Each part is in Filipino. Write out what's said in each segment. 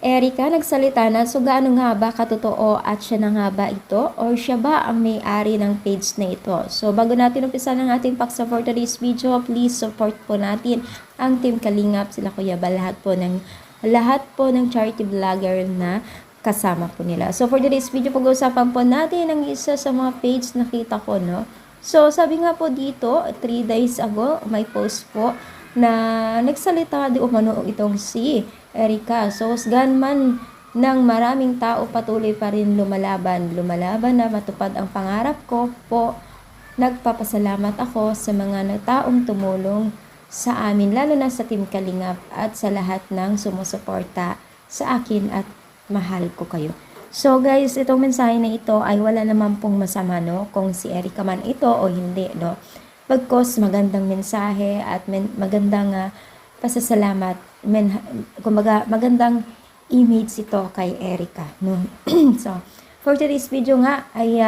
Erica nagsalita na, so gaano nga ba katotoo at siya na nga ba ito? Or siya ba ang may-ari ng page na ito? So bago natin umpisa ng ating paksa for today's video, please support po natin ang Team Kalingap, sila Kuya Bal, lahat po ng charity vlogger na kasama po nila. So for today's video, pag-uusapan po natin ang isa sa mga page na kita ko, no? So sabi nga po dito, 3 days ago, may post po na nagsalita di umano itong si Erica. So husgahan man ng maraming tao, patuloy pa rin lumalaban na matupad ang pangarap ko po. Nagpapasalamat ako sa mga taong tumulong sa amin, lalo na sa Team Kalingap at sa lahat ng sumusuporta sa akin, at mahal ko kayo. So guys, itong mensahe na ito ay wala naman pong masama, no, kung si Erica man ito o hindi, no. Pagkos magandang mensahe at magandang pasasalamat, kumbaga magandang image ito kay Erica, no. So for today's video nga ay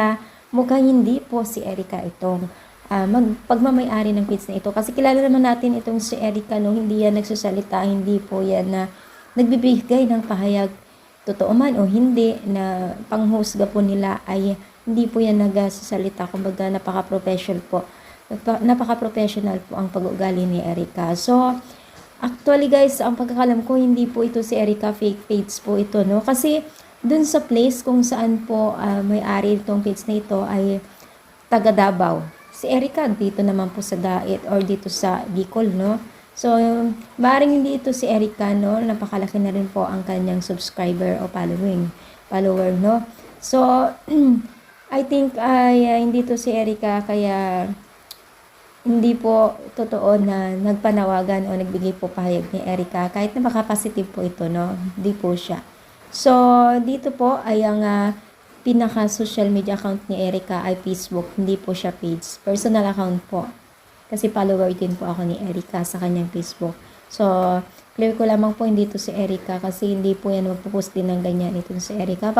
mukhang hindi po si Erica itong pagmamay-ari ng page na ito, kasi kilala naman natin itong si Erica, no. Hindi yan nagsasalita, hindi po yan na nagbibigay ng pahayag, totoo man o hindi, na panghusga po nila, ay hindi po yan nagsasalita. Kumbaga napaka-professional po ang pag-uugali ni Erica. So actually guys, ang pagkakalam ko, hindi po ito si Erica, fake page po ito, no. Kasi dun sa place kung saan po may-ari itong page na ito ay taga Davao. Si Erica dito naman po sa Dait or dito sa Bicol, no. So maaaring hindi ito si Erica, no. Napakalaki na rin po ang kanyang subscriber o follower, no. So I think hindi to si Erica, kaya hindi po totoo na nagpanawagan o nagbigay po pahayag ni Erica, kahit na baka-positive po ito, no. Hindi po siya. So dito po ay ang pinaka-social media account ni Erica ay Facebook, hindi po siya page. Personal account po. Kasi follower din po ako ni Erica sa kanyang Facebook. So clear ko lamang po, hindi to si Erica, kasi hindi po yan magpo-post din ng ganyan itong si Erica.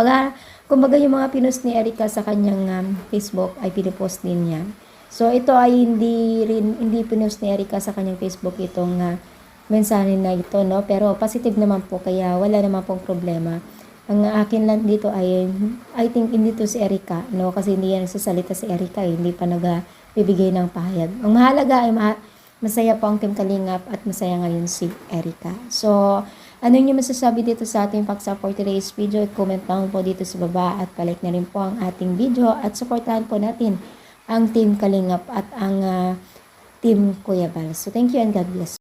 Kumbaga yung mga pinost ni Erica sa kanyang Facebook ay pinupost din niya. So ito ay hindi pinost ni Erica sa kanyang Facebook itong mensahe na ito, no. Pero positive naman po, kaya wala naman pong problema. Ang akin lang dito ay I think hindi to si Erica, no, kasi hindi yan nagsasalita si Erica, hindi pa nagbibigay ng pahayag. Ang mahalaga ay masaya po ang Team Kalingap at masaya ngayon si Erica. So ano yung masasabi dito sa ating paksa for today's video? Comment down po dito sa baba at palike na rin po ang ating video, at supportahan po natin ang Team Kalingap at ang Team Kuya Bal. So thank you and God bless.